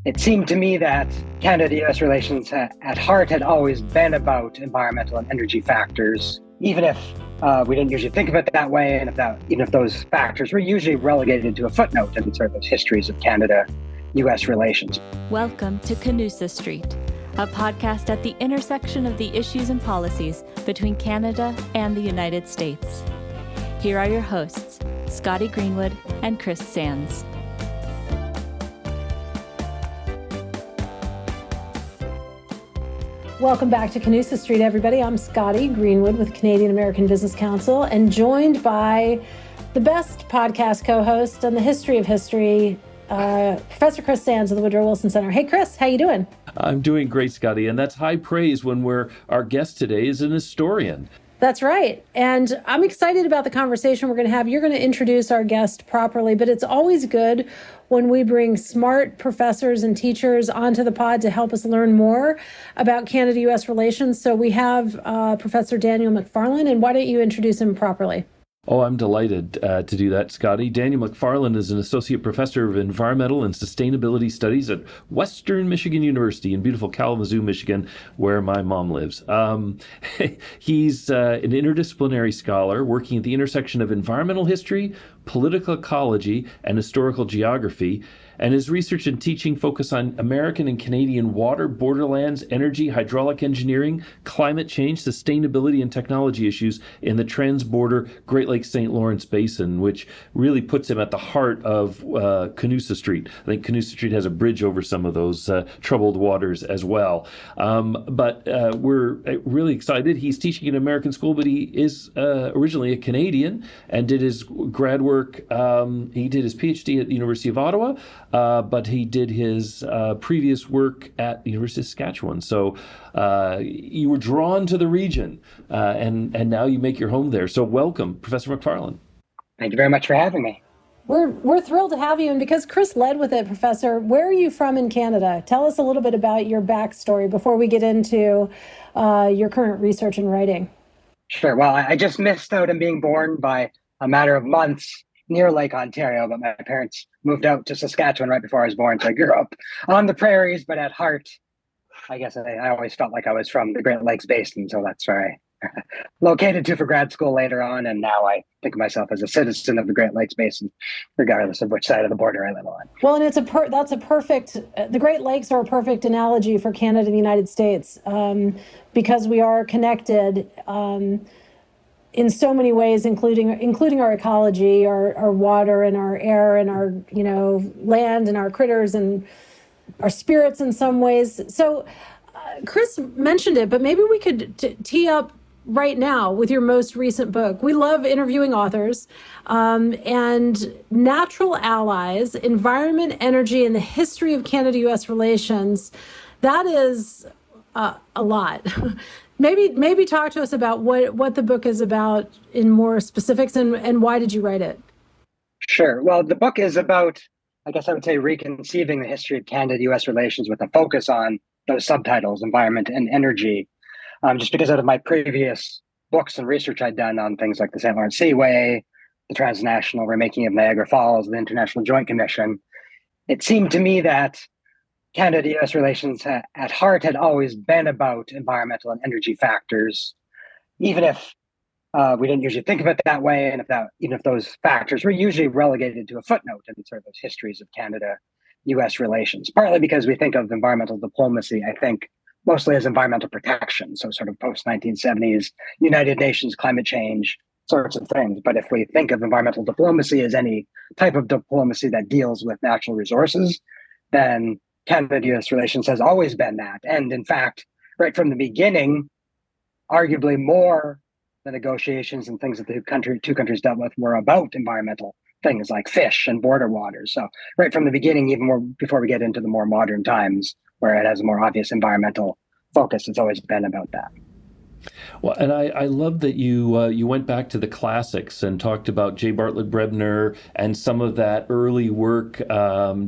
It seemed to me that Canada-US relations at heart had always been about environmental and energy factors, even if we didn't usually think of it that way, and even if those factors were usually relegated to a footnote in sort of those histories of Canada-US relations. Welcome to Canusa Street, a podcast at the intersection of the issues and policies between Canada and the United States. Here are your hosts, Scotty Greenwood and Chris Sands. Welcome back to Canusa Street, everybody. I'm Scotty Greenwood with Canadian American Business Council and joined by the best podcast co-host on the history of history, Professor Chris Sands of the Woodrow Wilson Center. Hey, Chris, how you doing? I'm doing great, Scotty, and that's high praise when our guest today is an historian. That's right. And I'm excited about the conversation we're going to have. You're going to introduce our guest properly, but it's always good when we bring smart professors and teachers onto the pod to help us learn more about Canada-US relations. So we have Professor Daniel Macfarlane, and why don't you introduce him properly? Oh, I'm delighted to do that, Scotty. Daniel Macfarlane is an associate professor of environmental and sustainability studies at Western Michigan University in beautiful Kalamazoo, Michigan, where my mom lives. He's an interdisciplinary scholar working at the intersection of environmental history, political ecology, and historical geography. And his research and teaching focus on American and Canadian water, borderlands, energy, hydraulic engineering, climate change, sustainability, and technology issues in the transborder Great Lakes St. Lawrence Basin, which really puts him at the heart of Canusa Street. I think Canusa Street has a bridge over some of those troubled waters as well. But we're really excited. He's teaching in an American school, but he is originally a Canadian and did his grad work. He did his PhD at the University of Ottawa. But he did his previous work at the University of Saskatchewan. So you were drawn to the region, and now you make your home there. So welcome, Professor Macfarlane. Thank you very much for having me. We're thrilled to have you. And because Chris led with it, Professor, where are you from in Canada? Tell us a little bit about your backstory before we get into your current research and writing. Sure. Well, I just missed out on being born by a matter of months near Lake Ontario, but my parents moved out to Saskatchewan right before I was born. So I grew up on the prairies, but at heart, I guess I always felt like I was from the Great Lakes Basin. So that's where I located to for grad school later on. And now I think of myself as a citizen of the Great Lakes Basin, regardless of which side of the border I live on. Well, and the Great Lakes are a perfect analogy for Canada and the United States because we are connected in so many ways, including our ecology, our water and our air and our land and our critters and our spirits in some ways. So Chris mentioned it, but maybe we could tee up right now with your most recent book. We love interviewing authors and Natural Allies, Environment, Energy, and the History of Canada-US Relations. That is a lot. Maybe talk to us about what the book is about in more specifics and why did you write it? Sure. Well, the book is about, I guess I would say, reconceiving the history of Canada-US relations with a focus on those subtitles, environment and energy, just because out of my previous books and research I'd done on things like the St. Lawrence Seaway, the transnational remaking of Niagara Falls, the International Joint Commission, it seemed to me that Canada-US relations at heart had always been about environmental and energy factors, even if we didn't usually think of it that way, and even if those factors were usually relegated to a footnote in sort of those histories of Canada-US relations. Partly because we think of environmental diplomacy, I think, mostly as environmental protection, so sort of post-1970s United Nations climate change sorts of things. But if we think of environmental diplomacy as any type of diplomacy that deals with natural resources, then Canada-US relations has always been that. And in fact, right from the beginning, arguably more the negotiations and things that the two countries dealt with were about environmental things like fish and border waters. So right from the beginning, even more before we get into the more modern times where it has a more obvious environmental focus, it's always been about that. Well, and I love that you went back to the classics and talked about J. Bartlett Brebner and some of that early work.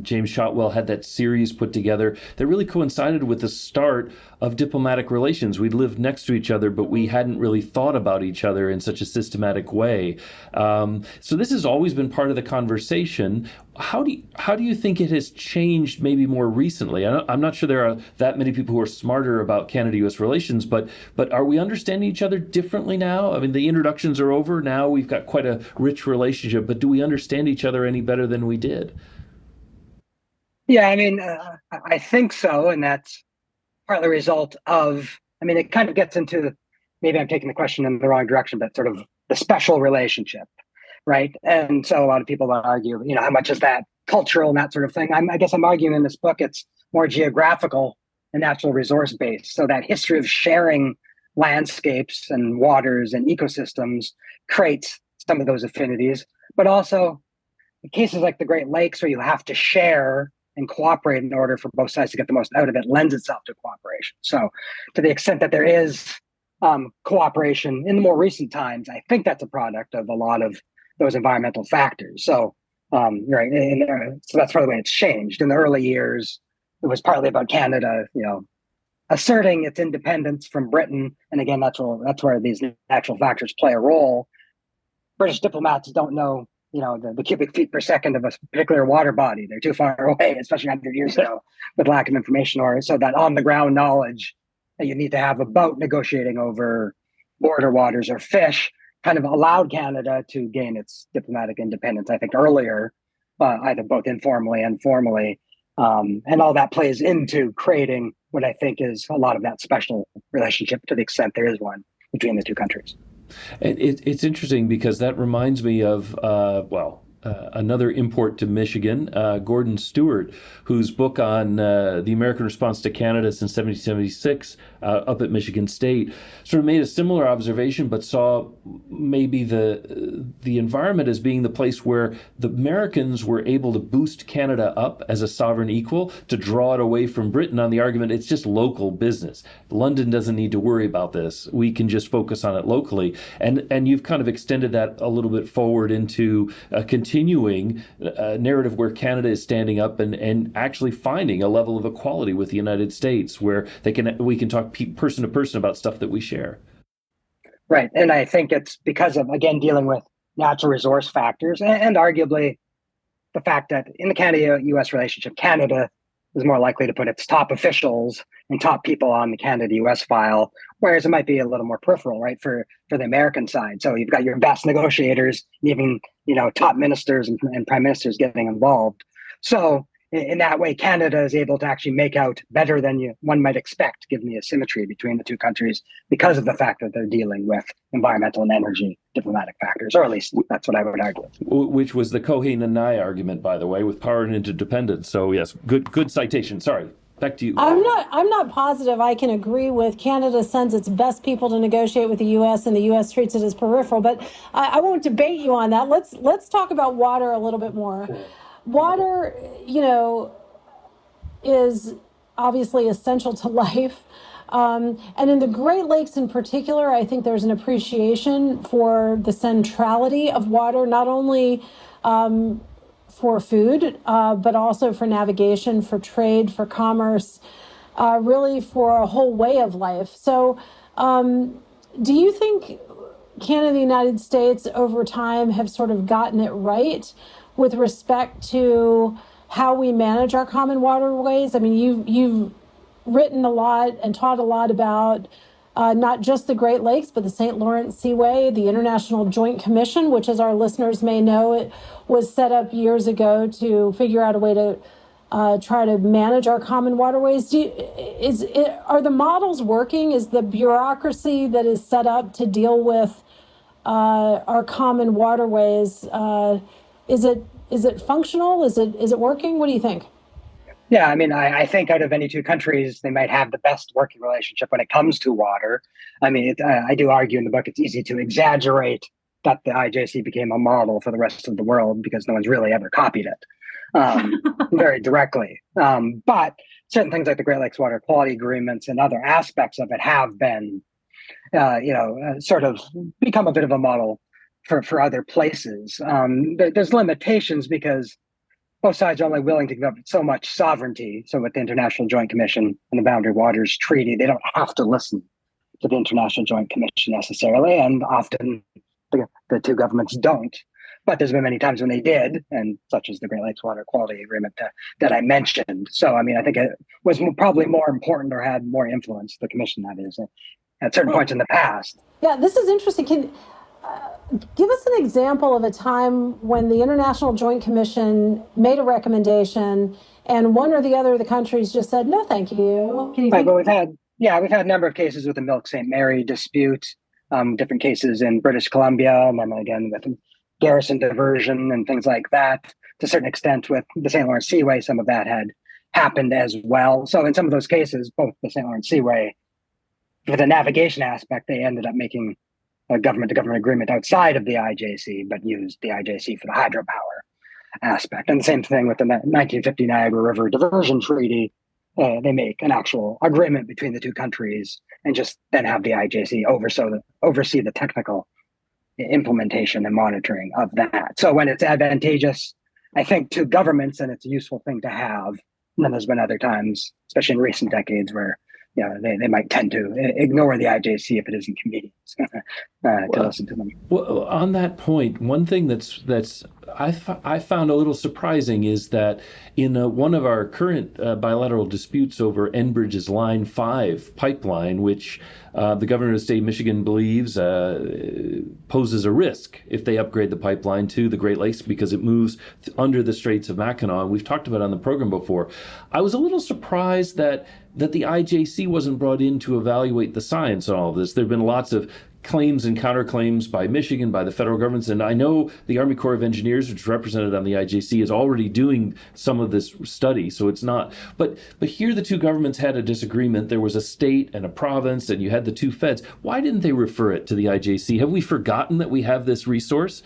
James Shotwell had that series put together that really coincided with the start of diplomatic relations. We'd lived next to each other, but we hadn't really thought about each other in such a systematic way. So this has always been part of the conversation. how do you think it has changed maybe more recently? I'm not sure there are that many people who are smarter about Canada-U.S. relations, but are we understanding each other differently now? I mean, the introductions are over. Now we've got quite a rich relationship, but do we understand each other any better than we did? Yeah, I mean, I think so, and that's partly a result of. I mean, it kind of gets into, maybe I'm taking the question in the wrong direction, but sort of the special relationship, right? And so a lot of people will argue, how much is that cultural and that sort of thing. I guess I'm arguing in this book it's more geographical and natural resource based. So that history of sharing landscapes and waters and ecosystems creates some of those affinities, but also in cases like the Great Lakes where you have to share and cooperate in order for both sides to get the most out of it lends itself to cooperation. So to the extent that there is cooperation in the more recent times, I think that's a product of a lot of those environmental factors. So right, so that's probably the way it's changed. In the early years, it was partly about Canada, asserting its independence from Britain, and again, that's where these natural factors play a role. British diplomats don't know, the cubic feet per second of a particular water body. They're too far away, especially 100 years ago, with lack of information, or so that on the ground knowledge that you need to have about negotiating over border waters or fish kind of allowed Canada to gain its diplomatic independence, I think, earlier, either both informally and formally. And all that plays into creating what I think is a lot of that special relationship, to the extent there is one, between the two countries. And it's interesting because that reminds me of, another import to Michigan, Gordon Stewart, whose book on the American response to Canada since 1776 up at Michigan State sort of made a similar observation, but saw maybe the environment as being the place where the Americans were able to boost Canada up as a sovereign equal to draw it away from Britain on the argument it's just local business. London doesn't need to worry about this. We can just focus on it locally. And you've kind of extended that a little bit forward into a continuing narrative where Canada is standing up and actually finding a level of equality with the United States where we can talk person to person about stuff that we share. Right. And I think it's because of, again, dealing with natural resource factors and arguably the fact that in the Canada-U.S. relationship, Canada is more likely to put its top officials and top people on the Canada-U.S. file, whereas it might be a little more peripheral, right, for the American side. So you've got your best negotiators, even, top ministers and prime ministers getting involved. So in that way, Canada is able to actually make out better than one might expect, given the asymmetry between the two countries, because of the fact that they're dealing with environmental and energy diplomatic factors, or at least that's what I would argue. Which was the Cohen and Nye argument, by the way, with power and interdependence. So yes, good citation. Sorry. Back to you. I'm not positive I can agree with Canada sends its best people to negotiate with the U.S. and the U.S. treats it as peripheral, but I won't debate you on that. Let's talk about water a little bit more. Sure. Water, is obviously essential to life. And in the Great Lakes in particular, I think there's an appreciation for the centrality of water, not only for food, but also for navigation, for trade, for commerce, really for a whole way of life. So do you think Canada and the United States over time have sort of gotten it right with respect to how we manage our common waterways? I mean, you've written a lot and taught a lot about not just the Great Lakes, but the St. Lawrence Seaway, the International Joint Commission, which, as our listeners may know, it was set up years ago to figure out a way to try to manage our common waterways. Are the models working? Is the bureaucracy that is set up to deal with our common waterways, is it functional? Is it working? What do you think? Yeah, I mean, I think out of any two countries, they might have the best working relationship when it comes to water. I mean, I do argue in the book it's easy to exaggerate that the IJC became a model for the rest of the world because no one's really ever copied it very directly. But certain things like the Great Lakes Water Quality Agreements and other aspects of it have been, sort of become a bit of a model for other places. There's limitations because both sides are only willing to give up so much sovereignty. So with the International Joint Commission and the Boundary Waters Treaty, they don't have to listen to the International Joint Commission necessarily, and often the two governments don't. but there's been many times when they did, and such as the Great Lakes Water Quality Agreement that I mentioned. So, I mean, I think it was probably more important or had more influence, the commission that is, at certain points in the past. Yeah, this is interesting. Can give us an example of a time when the International Joint Commission made a recommendation and one or the other of the countries just said, no, thank you. Can you Right, but we've had a number of cases with the Milk St. Mary dispute, different cases in British Columbia, and then again with garrison diversion and things like that. To a certain extent with the St. Lawrence Seaway, some of that had happened as well. So in some of those cases, both the St. Lawrence Seaway, for the navigation aspect, they ended up making a government-to-government agreement outside of the IJC, but used the IJC for the hydropower aspect. And the same thing with the 1950 Niagara River Diversion Treaty. They make an actual agreement between the two countries and just then have the IJC oversee the technical implementation and monitoring of that. So when it's advantageous, I think, to governments, and it's a useful thing to have. And then there's been other times, especially in recent decades, where they might tend to ignore the IJC if it isn't convenient to listen to them. Well, on that point, one thing that's I found a little surprising is that in one of our current bilateral disputes over Enbridge's Line 5 pipeline, which the governor of the state of Michigan believes poses a risk if they upgrade the pipeline to the Great Lakes because it moves under the Straits of Mackinac. We've talked about it on the program before. I was a little surprised that the IJC wasn't brought in to evaluate the science on all of this. There have been lots of claims and counterclaims by Michigan, by the federal governments, and I know the Army Corps of Engineers, which is represented on the IJC, is already doing some of this study, so it's not. But here the two governments had a disagreement. There was a state and a province, and you had the two feds. Why didn't they refer it to the IJC? Have we forgotten that we have this resource?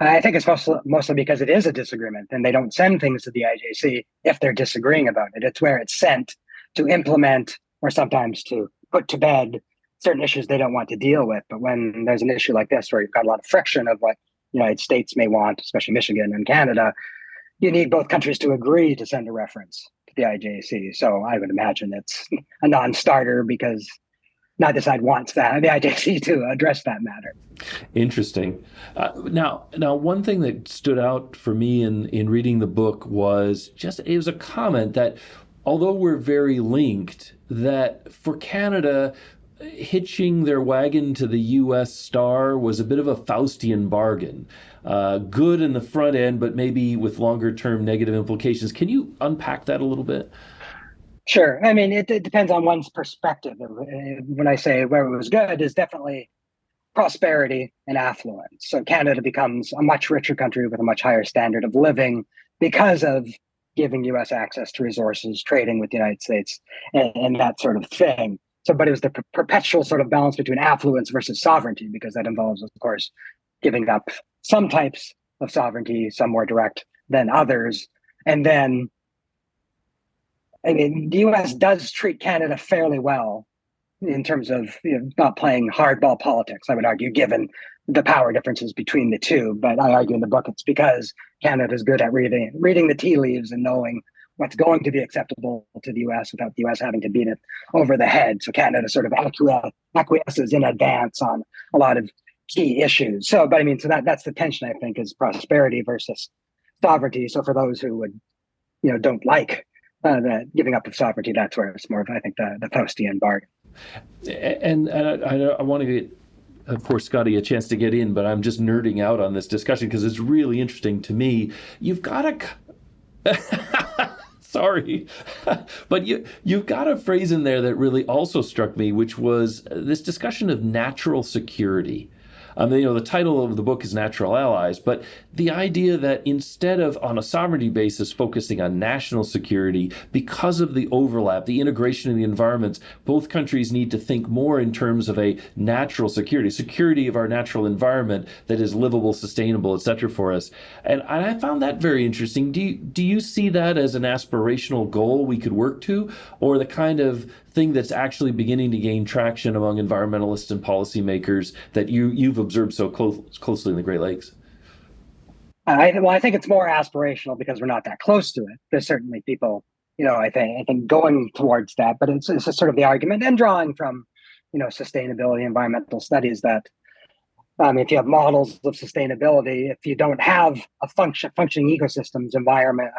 I think it's mostly because it is a disagreement, and they don't send things to the IJC if they're disagreeing about it. It's where it's sent to implement or sometimes to put to bed certain issues they don't want to deal with. But when there's an issue like this where you've got a lot of friction of what the United States may want, especially Michigan and Canada, you need both countries to agree to send a reference to the IJC. So I would imagine it's a non-starter because neither side wants the IJC to address that matter. Interesting. Now, one thing that stood out for me in reading the book was it was a comment that although we're very linked, that for Canada, hitching their wagon to the U.S. star was a bit of a Faustian bargain. Good in the front end, but maybe with longer term negative implications. Can you unpack that a little bit? Sure. I mean, it depends on one's perspective. When I say where it was good is definitely prosperity and affluence. So Canada becomes a much richer country with a much higher standard of living because of giving U.S. access to resources, trading with the United States, and that sort of thing. So, but it was the perpetual sort of balance between affluence versus sovereignty, because that involves, of course, giving up some types of sovereignty, some more direct than others. And then, I mean, the U.S. does treat Canada fairly well in terms of not playing hardball politics, I would argue, given the power differences between the two. But I argue in the book it's because Canada is good at reading the tea leaves and knowing what's going to be acceptable to the U.S. without the U.S. having to beat it over the head. So Canada sort of acquiesces in advance on a lot of key issues. So, but I mean, so that's the tension, I think, is prosperity versus sovereignty. So for those who would, don't like the giving up of sovereignty, that's where it's more of, I think, the Faustian bargain. And I want to get, of course, Scotty, a chance to get in, but I'm just nerding out on this discussion because it's really interesting to me. You've got a... Sorry, but you've got a phrase in there that really also struck me, which was this discussion of natural security. The title of the book is Natural Allies, but the idea that instead of on a sovereignty basis focusing on national security, because of the overlap, the integration of the environments, both countries need to think more in terms of a natural security of our natural environment that is livable, sustainable, et cetera, for us. And I found that very interesting. Do you see that as an aspirational goal we could work to, or the kind of thing that's actually beginning to gain traction among environmentalists and policymakers that you've observed so closely in the Great Lakes? I think it's more aspirational because we're not that close to it. There's certainly people, I think going towards that, but it's just sort of the argument and drawing from, sustainability, environmental studies that If you have models of sustainability, if you don't have a functioning ecosystems environment,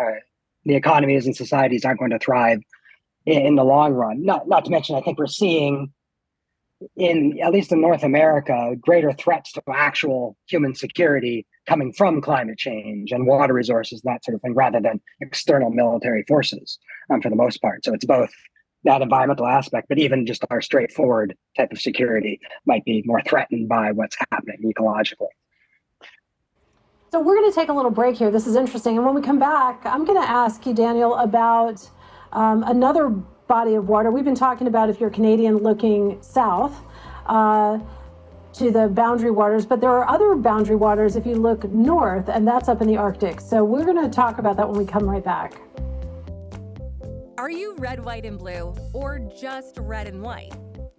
the economies and societies aren't going to thrive in the long run. Not to mention, I think we're seeing at least in North America, greater threats to actual human security coming from climate change and water resources, that sort of thing, rather than external military forces for the most part. So it's both that environmental aspect, but even just our straightforward type of security might be more threatened by what's happening ecologically. So we're going to take a little break here. This is interesting. And when we come back, I'm going to ask you, Daniel, about another body of water. We've been talking about, if you're Canadian, looking south to the boundary waters, but there are other boundary waters if you look north, and that's up in the Arctic. So we're going to talk about that when we come right back. Are you red, white, and blue, or just red and white?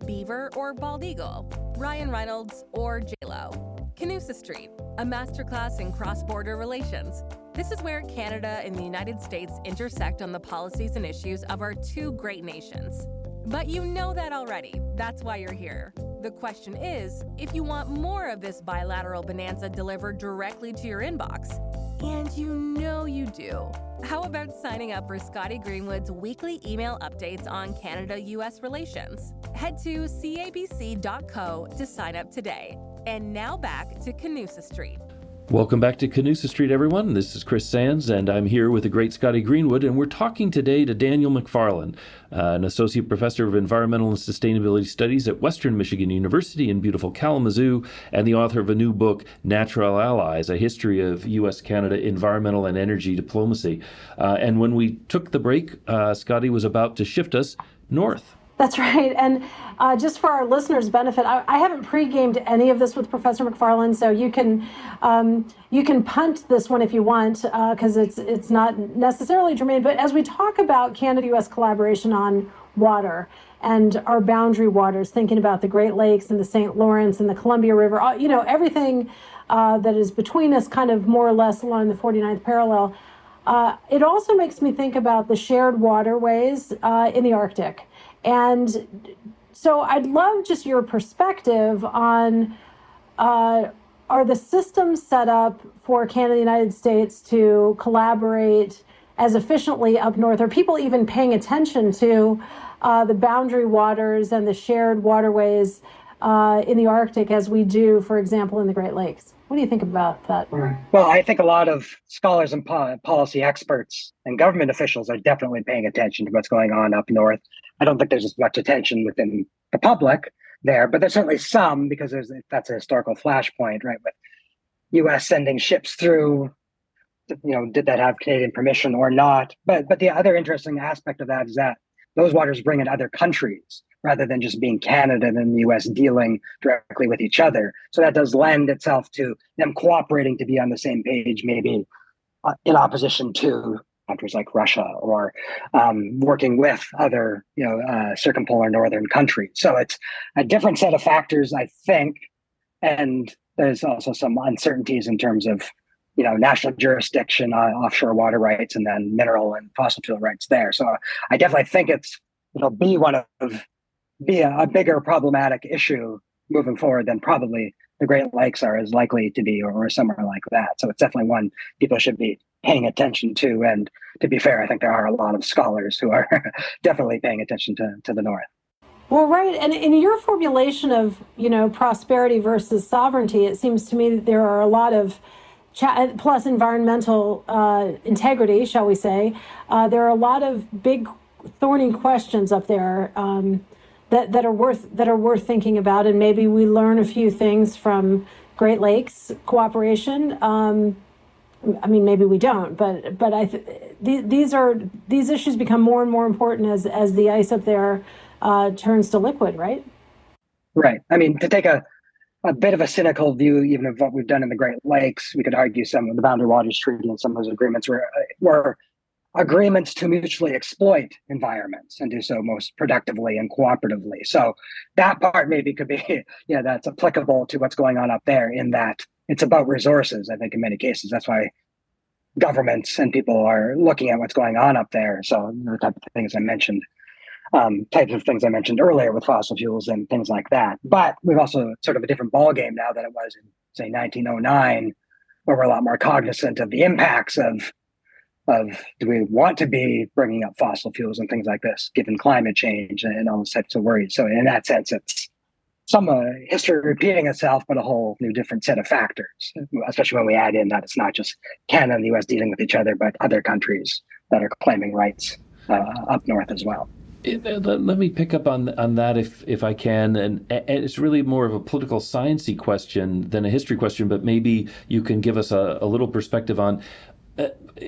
Beaver or bald eagle? Ryan Reynolds or J-Lo? Canusa Street, a masterclass in cross-border relations. This is where Canada and the United States intersect on the policies and issues of our two great nations. But you know that already. That's why you're here. The question is, if you want more of this bilateral bonanza delivered directly to your inbox, and you know you do, how about signing up for Scotty Greenwood's weekly email updates on Canada-US relations? Head to cabc.co to sign up today. And now back to Canusa Street. Welcome back to Canusa Street, everyone. This is Chris Sands, and I'm here with the great Scotty Greenwood, and we're talking today to Daniel Macfarlane, an associate professor of environmental and sustainability studies at Western Michigan University in beautiful Kalamazoo, and the author of a new book, Natural Allies, A History of U.S.-Canada Environmental and Energy Diplomacy. And when we took the break, Scotty was about to shift us north. That's right. And just for our listeners' benefit, I haven't pre-gamed any of this with Professor Macfarlane, so you can punt this one if you want, because it's not necessarily germane. But as we talk about Canada-U.S. collaboration on water and our boundary waters, thinking about the Great Lakes and the St. Lawrence and the Columbia River, everything that is between us, kind of more or less along the 49th parallel, it also makes me think about the shared waterways in the Arctic. And so I'd love just your perspective on, are the systems set up for Canada and the United States to collaborate as efficiently up north? Are people even paying attention to the boundary waters and the shared waterways in the Arctic as we do, for example, in the Great Lakes? What do you think about that? Well, I think a lot of scholars and policy experts and government officials are definitely paying attention to what's going on up north. I don't think there's as much attention within the public there, but there's certainly some, because that's a historical flashpoint, right? With U.S. sending ships through, did that have Canadian permission or not? But the other interesting aspect of that is that those waters bring in other countries rather than just being Canada and the U.S. dealing directly with each other. So that does lend itself to them cooperating to be on the same page, maybe in opposition to countries like Russia, or working with other, circumpolar northern countries. So it's a different set of factors, I think. And there's also some uncertainties in terms of, national jurisdiction, offshore water rights, and then mineral and fossil fuel rights there. So I definitely think it'll be a bigger problematic issue moving forward than probably the Great Lakes are as likely to be, or somewhere like that. So it's definitely one people should be paying attention to. And to be fair, I think there are a lot of scholars who are definitely paying attention to the North. Well, right. And in your formulation of, prosperity versus sovereignty, it seems to me that there are a lot of plus environmental integrity, shall we say. There are a lot of big thorny questions up there that are worth thinking about, and maybe we learn a few things from Great Lakes cooperation. Maybe we don't, but these issues become more and more important as the ice up there turns to liquid, right? Right. To take a bit of a cynical view, even of what we've done in the Great Lakes, we could argue some of the Boundary Waters Treaty and some of those agreements were agreements to mutually exploit environments and do so most productively and cooperatively. So that part maybe could be, that's applicable to what's going on up there, in that it's about resources, I think, in many cases. That's why governments and people are looking at what's going on up there. So the type of things I mentioned. types of things I mentioned earlier with fossil fuels and things like that. But we've also sort of a different ballgame now than it was in, say, 1909, where we're a lot more cognizant of the impacts of do we want to be bringing up fossil fuels and things like this, given climate change and all those types of worries. So in that sense, it's some history repeating itself, but a whole new different set of factors, especially when we add in that it's not just Canada and the US dealing with each other, but other countries that are claiming rights up north as well. Let me pick up on that if I can, and it's really more of a political sciencey question than a history question, but maybe you can give us a little perspective on.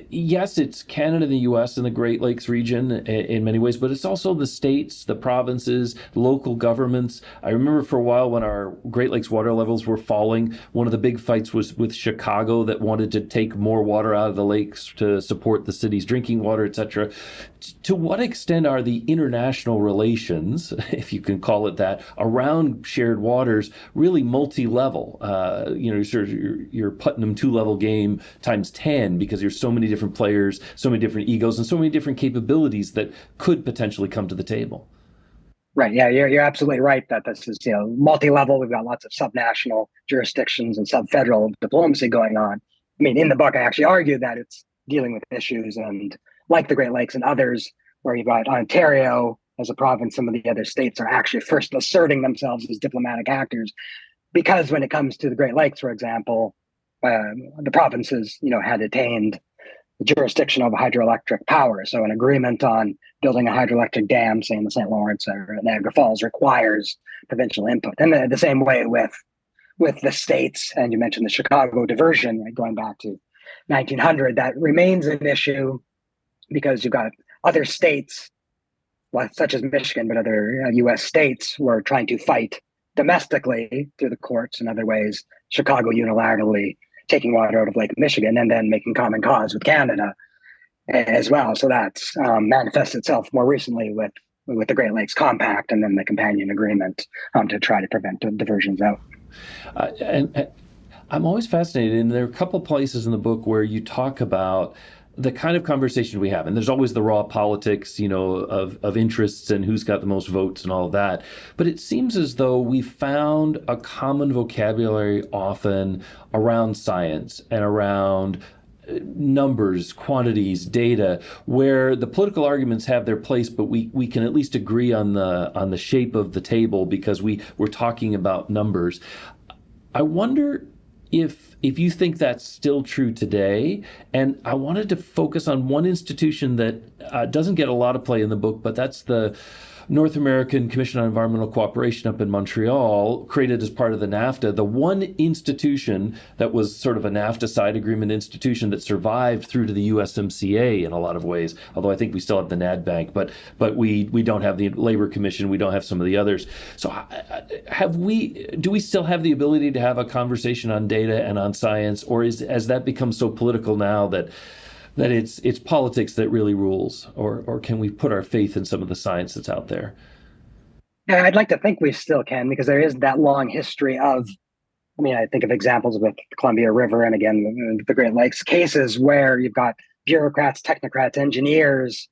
Yes, it's Canada, the U.S., and the Great Lakes region in many ways, but it's also the states, the provinces, local governments. I remember for a while when our Great Lakes water levels were falling, one of the big fights was with Chicago that wanted to take more water out of the lakes to support the city's drinking water, etc. To what extent are the international relations, if you can call it that, around shared waters really multi-level? Your Putnam two-level game times 10 because there's so many different players, so many different egos, and so many different capabilities that could potentially come to the table. Right. Yeah, you're absolutely right that this is multi-level. We've got lots of subnational jurisdictions and sub-federal diplomacy going on. I mean, in the book, I actually argue that it's dealing with issues and like the Great Lakes and others, where you've got Ontario as a province, some of the other states are actually first asserting themselves as diplomatic actors, because when it comes to the Great Lakes, for example, the provinces, had attained the jurisdiction over hydroelectric power. So an agreement on building a hydroelectric dam, say in the St. Lawrence or Niagara Falls, requires provincial input. And the same way with the states, and you mentioned the Chicago diversion, right, going back to 1900, that remains an issue because you've got other states, such as Michigan, but other U.S. states who are trying to fight domestically through the courts and other ways. Chicago unilaterally taking water out of Lake Michigan and then making common cause with Canada as well. So that's manifests itself more recently with the Great Lakes Compact and then the companion agreement to try to prevent diversions out. And I'm always fascinated, and there are a couple places in the book where you talk about the kind of conversation we have, and there's always the raw politics, of interests and who's got the most votes and all of that. But it seems as though we found a common vocabulary often around science and around numbers, quantities, data, where the political arguments have their place, but we can at least agree on the shape of the table because we're talking about numbers. I wonder if you think that's still true today. And I wanted to focus on one institution that doesn't get a lot of play in the book, but that's the North American Commission on Environmental Cooperation up in Montreal, created as part of the NAFTA, the one institution that was sort of a NAFTA side agreement institution that survived through to the USMCA in a lot of ways, although I think we still have the NADBank, but we don't have the Labor Commission, we don't have some of the others. So do we still have the ability to have a conversation on data and on science, or has that become so political now that it's politics that really rules, or can we put our faith in some of the science that's out there? Yeah, I'd like to think we still can, because there is that long history of, I think of examples with the Columbia River and again, the Great Lakes cases where you've got bureaucrats, technocrats, engineers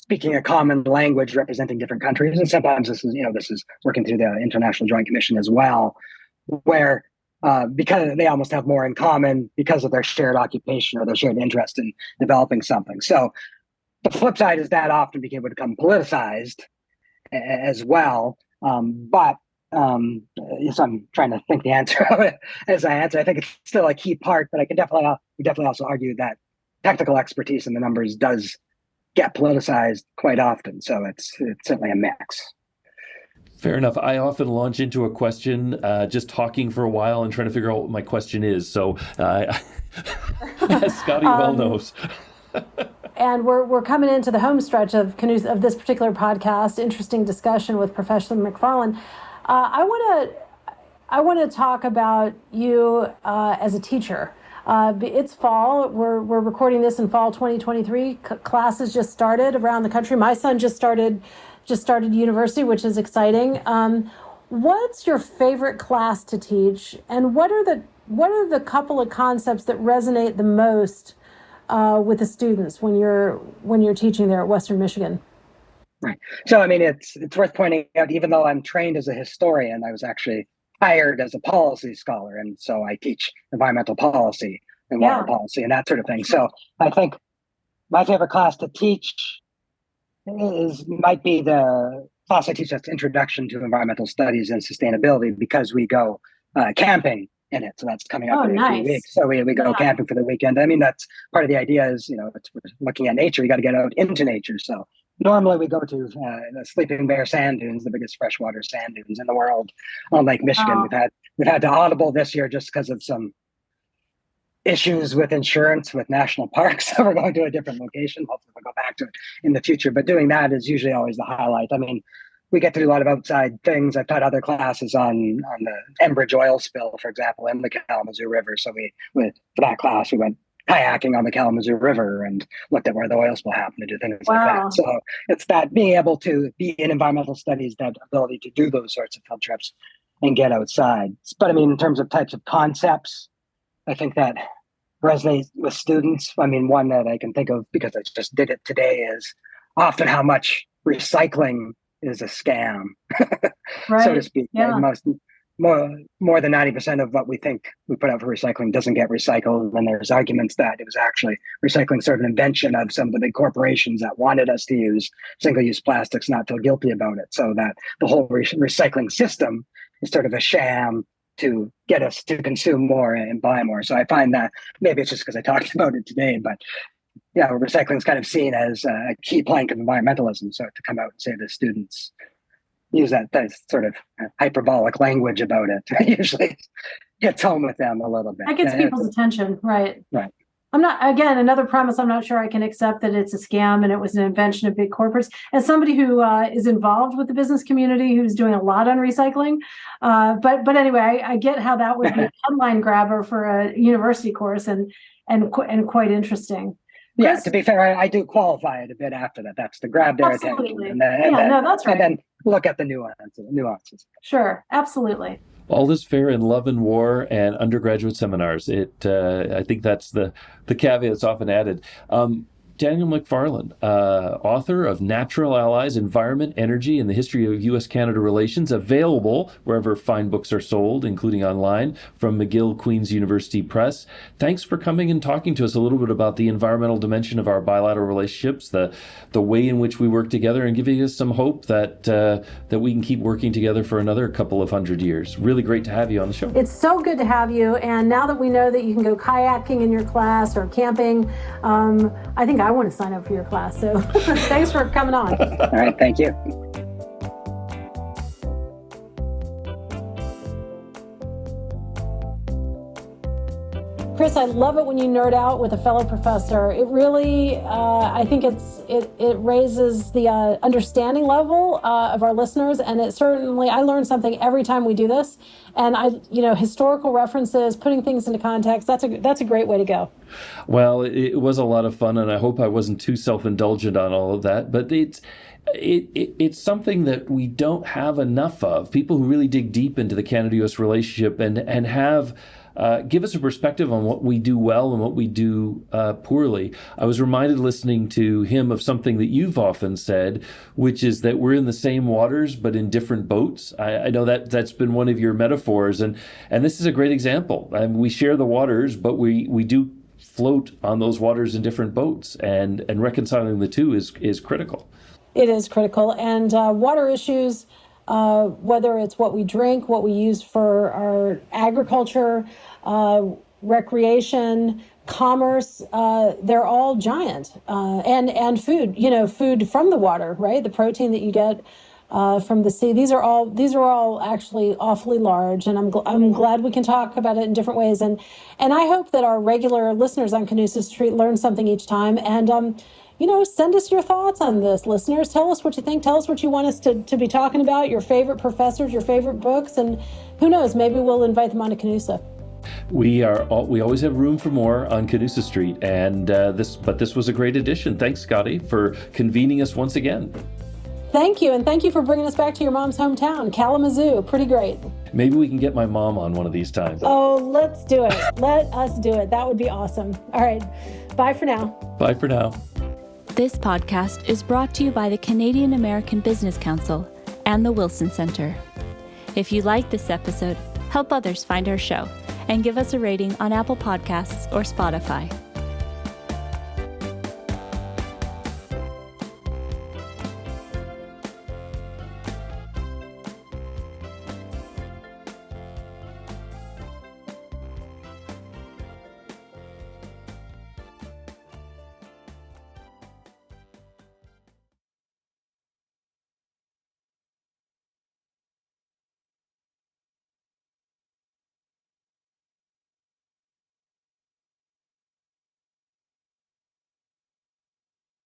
speaking a common language representing different countries. And sometimes this is working through the International Joint Commission as well, where because they almost have more in common because of their shared occupation or their shared interest in developing something. So the flip side is that often became become politicized as well. But yes, I'm trying to think the answer of it as I answer. I think it's still a key part, but I can definitely also argue that technical expertise in the numbers does get politicized quite often. So it's certainly a mix. Fair enough. I often launch into a question just talking for a while and trying to figure out what my question is. So as Scotty well knows. And we're coming into the home stretch of this particular podcast. Interesting discussion with Professor Macfarlane. I want to talk about you as a teacher. It's fall. We're recording this in fall 2023. Classes just started around the country. My son just started university, which is exciting. What's your favorite class to teach, and what are the couple of concepts that resonate the most with the students when you're teaching there at Western Michigan? Right. So, I mean, it's worth pointing out, even though I'm trained as a historian, I was actually hired as a policy scholar. And so I teach environmental policy and water policy and that sort of thing. So I think my favorite class to teach might be the class I teach that's Introduction to Environmental Studies and Sustainability, because we go camping in it. So that's coming up in a few weeks. So we go camping for the weekend. I mean, that's part of the idea is, we're looking at nature. You got to get out into nature. So normally we go to the Sleeping Bear sand dunes, the biggest freshwater sand dunes in the world on Lake Michigan. We've had to audible this year just because of some issues with insurance with national parks. So we're going to a different location. Hopefully we'll go back to it in the future. But doing that is usually always the highlight. I mean, we get to do a lot of outside things. I've taught other classes on the Enbridge oil spill, for example, in the Kalamazoo River. So for that class, we went kayaking on the Kalamazoo River and looked at where the oil spill happened to do things like that. So it's that being able to be in environmental studies, that ability to do those sorts of field trips and get outside. But I mean, in terms of types of concepts, I think that resonates with students. I mean, one that I can think of because I just did it today is often how much recycling is a scam, so to speak. Yeah. Like more than 90% of what we think we put out for recycling doesn't get recycled. And there's arguments that it was actually recycling sort of an invention of some of the big corporations that wanted us to use single-use plastics, not feel guilty about it. So that the whole recycling system is sort of a sham to get us to consume more and buy more. So I find that maybe it's just because I talked about it today, but recycling is kind of seen as a key plank of environmentalism. So to come out and say to students, use that sort of hyperbolic language about it, usually hits home with them a little bit. That gets people's attention, right? Right. Another premise, I'm not sure I can accept that it's a scam and it was an invention of big corporates. As somebody who is involved with the business community, who's doing a lot on recycling, but anyway, I get how that would be a headline grabber for a university course and quite interesting. Yeah, to be fair, I do qualify it a bit after that. That's to grab their attention, that's right. And then look at the nuances. Sure, absolutely. All is fair in love and war and undergraduate seminars. I think that's the caveat that's often added. Daniel Macfarlane, author of Natural Allies, Environment, Energy, and the History of U.S.-Canada Relations, available wherever fine books are sold, including online, from McGill Queen's University Press. Thanks for coming and talking to us a little bit about the environmental dimension of our bilateral relationships, the way in which we work together, and giving us some hope that we can keep working together for another couple of 100 years. Really great to have you on the show. It's so good to have you. And now that we know that you can go kayaking in your class or camping, I think I want to sign up for your class. So thanks for coming on. All right. Thank you. Chris, I love it when you nerd out with a fellow professor. It really, I think it raises the understanding level of our listeners, and I learn something every time we do this. And historical references, putting things into context, that's a great way to go. Well, it was a lot of fun, and I hope I wasn't too self-indulgent on all of that. But it's something that we don't have enough of. People who really dig deep into the Canada-U.S. relationship and have give us a perspective on what we do well and what we do poorly. I was reminded listening to him of something that you've often said, which is that we're in the same waters but in different boats. I know that's been one of your metaphors, and this is a great example. We share the waters, but we do float on those waters in different boats, and reconciling the two is critical. It is critical, and water issues, whether it's what we drink, what we use for our agriculture, recreation, commerce, they're all giant. And food, food from the water, right? The protein that you get from the sea. These are all actually awfully large, and I'm glad we can talk about it in different ways. And I hope that our regular listeners on Canusa Street learn something each time. And send us your thoughts on this, listeners. Tell us what you think. Tell us what you want us to be talking about, your favorite professors, your favorite books, and who knows, maybe we'll invite them on to Canusa. We always have room for more on Canusa Street, and this was a great addition. Thanks, Scotty, for convening us once again. Thank you, and thank you for bringing us back to your mom's hometown, Kalamazoo. Pretty great. Maybe we can get my mom on one of these times. Oh, let's do it. Let us do it. That would be awesome. All right. Bye for now. Bye for now. This podcast is brought to you by the Canadian American Business Council and the Wilson Center. If you like this episode, help others find our show and give us a rating on Apple Podcasts or Spotify.